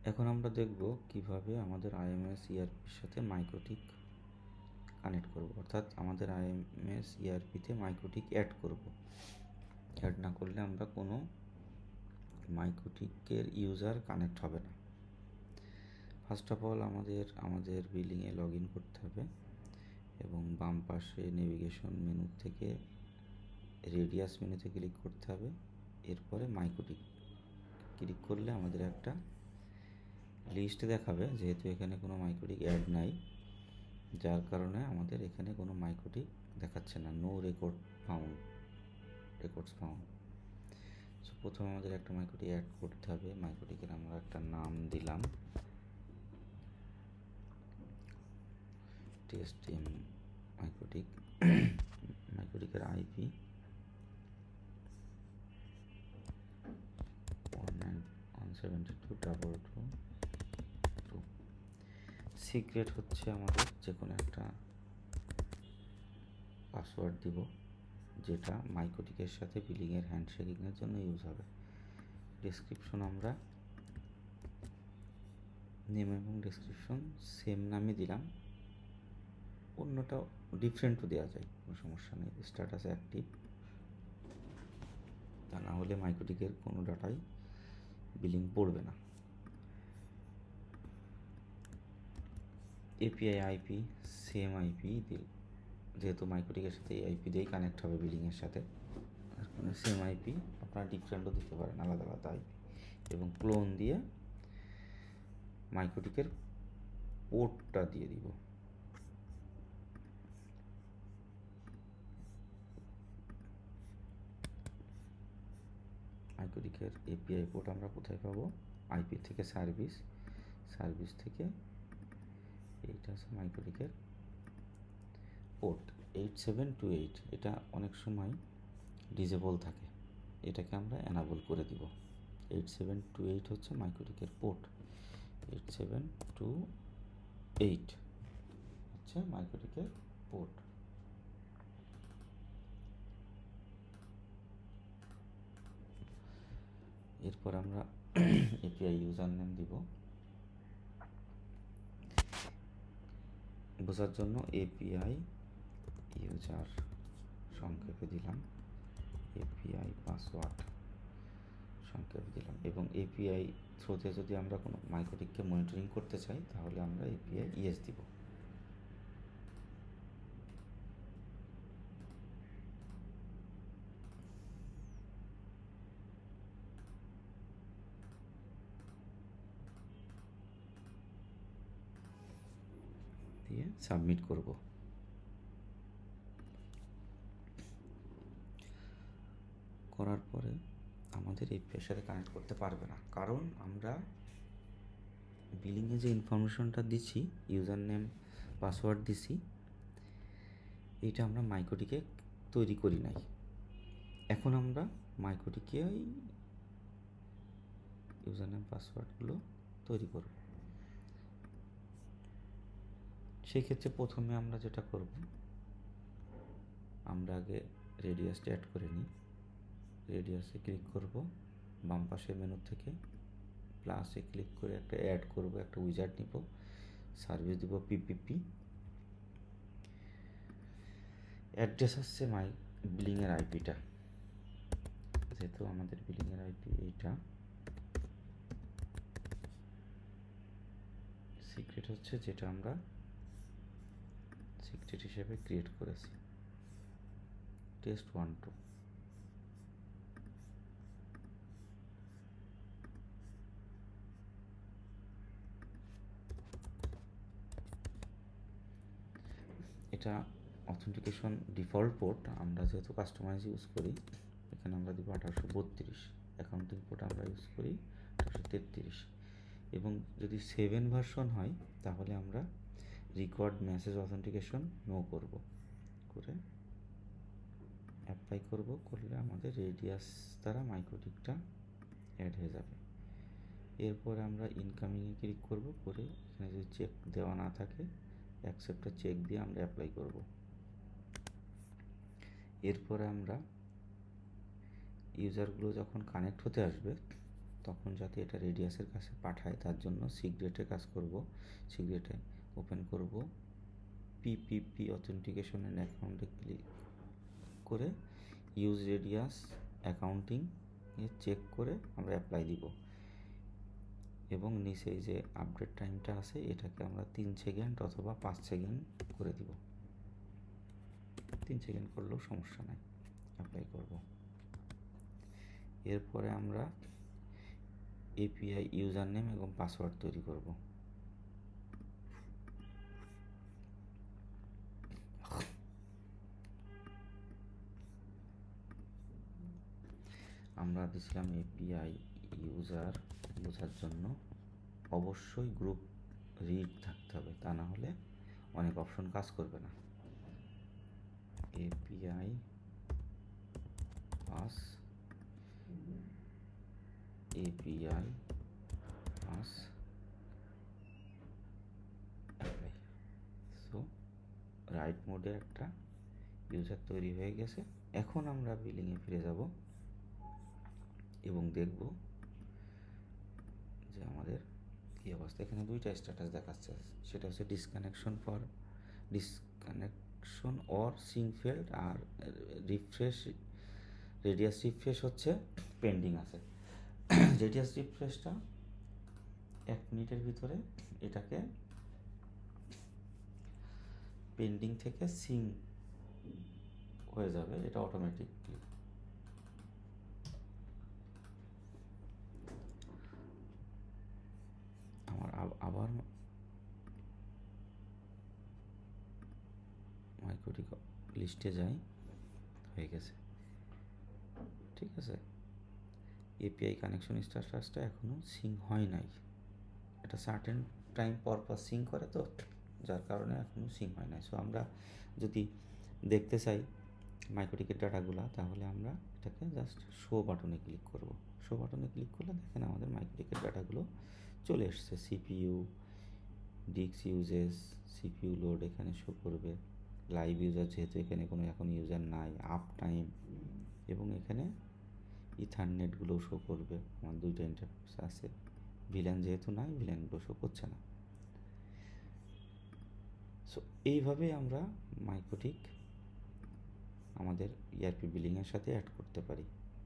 এখন আমরা দেখব কিভাবে আমাদের আইএমএস ইআরপির সাথে মাইক্রোটিক কানেক্ট করব, অর্থাৎ আমাদের আইএমএস ইআরপিতে মাইক্রোটিক অ্যাড করব। অ্যাড না করলে আমরা কোনো মাইক্রোটিকের ইউজার কানেক্ট হবে না। ফার্স্ট অফ অল আমাদের বিলিংয়ে লগ ইন করতে হবে এবং বাম পাশে নেভিগেশন মেনু থেকে রেডিয়াস মেনুতে ক্লিক করতে হবে। এরপরে মাইক্রোটিক ক্লিক করলে আমাদের একটা লিস্ট দেখাবে, যেহেতু এখানে কোনো মাইক্রোটিক অ্যাড নাই, যার কারণে আমাদের এখানে কোনো মাইক্রোটিক দেখাচ্ছে না, নো রেকর্ডস ফাউন্ড। সো প্রথমে আমাদের একটা মাইক্রোটিক অ্যাড করতে হবে। মাইক্রোটিকের আমরা একটা নাম দিলাম টিএসটিএম মাইক্রোটিক। মাইক্রোটিকের আইপি 192.172.222। সিক্রেট হচ্ছে আমাদের যে কোনো একটা পাসওয়ার্ড দিব, যেটা মাইক্রোটিকের সাথে বিলিংয়ের হ্যান্ডশেকিংয়ের জন্য ইউজ হবে। ডেসক্রিপশন আমরা নেম এবং ডেসক্রিপশন সেম নামে দিলাম, অন্যটা ডিফারেন্টও দেওয়া যায়, কোনো সমস্যা নেই। স্ট্যাটাস অ্যাক্টিভ, তা না হলে মাইক্রোটিকের কোনো ডাটাই বিলিং পড়বে না। এপিআই আইপি সেম আইপি দিল, যেহেতু মাইক্রোটিকের সাথে এই আইপি দিয়েই কানেক্ট হবে বিলিংয়ের সাথে, সেম আইপি, আপনারা ডিফারেন্টও দিতে পারেন, আলাদা আলাদা আইপি। এবং ক্লোন দিয়ে মাইক্রোটিকের পোর্টটা দিয়ে দিব। মাইক্রোটিকের এপিআই পোর্ট আমরা কোথায় পাবো? আইপি থেকে সার্ভিস থেকে এইটা আছে মাইক্রোটিকের পোর্ট 8728। এটা অনেক সময় ডিজেবল থাকে, এটাকে আমরা এনাবল করে দিব। 8728 হচ্ছে মাইক্রোটিকের পোর্ট, 8728 হচ্ছে মাইক্রোটিকের পোর্ট। এরপর আমরা এপিআই ইউজার নেম দিব, বোঝার জন্য এপিআই ইউজার সংক্ষেপে দিলাম, এপিআই পাসওয়ার্ড সংক্ষেপে দিলাম। এবং এপিআই থ্রুতে যদি আমরা কোনো মাইক্রোটিককে মনিটরিং করতে চাই, তাহলে আমরা এপিআই ইএস দিব। দিয়ে সাবমিট করব। করার পরে আমাদের এপিআইয়ের সাথে কানেক্ট করতে পারবে না, কারণ আমরা বিলিংয়ে যে ইনফরমেশনটা দিচ্ছি, ইউজার নেম পাসওয়ার্ড দিছি, এইটা আমরা মাইক্রোটিকে তৈরি করি নাই। এখন আমরা মাইক্রোটিকে ইউজার নেম পাসওয়ার্ডগুলো তৈরি করব। সেই ক্ষেত্রে প্রথমে আমরা যেটা করব, আমরা আগে রেডিয়াসটা অ্যাড করে নিই। রেডিয়াসে ক্লিক করব, বাম পাশের মেনু থেকে প্লাসে ক্লিক করে একটা অ্যাড করব, একটা উইজার্ড নিব, সার্ভিস দিব পিপিপি। অ্যাড্রেস হচ্ছে বিলিংয়ের আইপিটা, যেহেতু আমাদের বিলিংয়ের আইপি এইটা। সিক্রেট হচ্ছে যেটা আমরা সিক্রেট হিসেবে ক্রিয়েট করেছি, test12। এটা অথেন্টিকেশন ডিফল্ট পোর্ট, আমরা যেহেতু কাস্টমাইজ ইউজ করি, এখানে আমরা দিব 1832। অ্যাকাউন্টিং পোর্ট আমরা ইউজ করি 1833। এবং যদি 7 ভার্সন হয়, তাহলে আমরা রিকোয়ার্ড মেসেজ অথেন্টিকেশন নো করব, করে অ্যাপ্লাই করব। করলে আমাদের রেডিয়াস দ্বারা মাইক্রোটিকটা অ্যাড হয়ে যাবে। এরপরে আমরা ইনকামিংয়ে ক্লিক করব, করে এখানে যদি চেক দেওয়া না থাকে, অ্যাকসেপ্টে চেক দিয়ে আমরা অ্যাপ্লাই করব। এরপরে আমরা ইউজারগুলো যখন কানেক্ট হতে আসবে, তখন যাতে এটা রেডিয়াসের কাছে পাঠায় তার জন্য সিক্রেটে কাজ করব। সিক্রেটে ওপেন করব, পিপিপি অথেন্টিকেশন অ্যান্ড অ্যাকাউন্টে ক্লিক করে ইউজ রেডিয়াস অ্যাকাউন্টিং চেক করে আমরা অ্যাপ্লাই দিব, এবং নিচে যে আপডেট টাইমটা আছে এটাকে আমরা 3 সেকেন্ড অথবা 5 সেকেন্ড করে দিব। 3 সেকেন্ড করলেও সমস্যা নাই, অ্যাপ্লাই করব। এরপরে আমরা এপিআই ইউজার নেম এবং পাসওয়ার্ড তৈরি করব। আমরা দিছিলাম এপিআই ইউজার বোঝার জন্য অবশ্যই গ্রুপ রিড থাকতে হবে, তা না হলে অনেক অপশন কাজ করবে না। API pass, API pass apply. So right মোডে একটা ইউজার তৈরি হয়ে গেছে। এখন আমরা বিলিংয়ে ফিরে যাব এবং দেখব যে আমাদের কী অবস্থা। এখানে দুইটা স্ট্যাটাস দেখাচ্ছে, সেটা হচ্ছে ডিসকানেকশন অর সিং ফেল্ড, আর রিফ্রেশ রেডিয়াস রিফ্রেশ হচ্ছে পেন্ডিং আছে। রেডিয়াস রিফ্রেশটা 1 মিনিটের ভিতরে এটাকে পেন্ডিং থেকে সিং হয়ে যাবে, এটা অটোমেটিকলি। আমার আবার মাইক্রোটিক লিস্টে যাই, হয়ে গেছে, ঠিক আছে। এপিআই কানেকশন স্ট্যাটাসটা এখনও সিং হয় নাই, এটা সার্টেন টাইম পর পর সিং করে, তো যার কারণে এখনও সিং হয় নাই। সো আমরা যদি দেখতে চাই মাইক্রোটিকের ডাটাগুলো, তাহলে আমরা এটাকে জাস্ট শো বাটনে ক্লিক করব। শো বাটনে ক্লিক করলে দেখেন আমাদের মাইক্রোটিকের ডাটাগুলো চলে এসছে। CPU, disk usage, CPU load এখানে শো করবে, লাইভ ইউজার যেহেতু এখানে কোনো এখন ইউজার নাই, আপ টাইম, এবং এখানে ইথারনেটগুলো শো করবে। আমার 2টা ইন্টারফেস আছে, ভিল্যান যেহেতু নাই, ভিল্যানগুলো শো করছে না। সো এইভাবেই আমরা মাইক্রোটিক আমাদের ইআরপি বিলিংয়ের সাথে অ্যাড করতে পারি।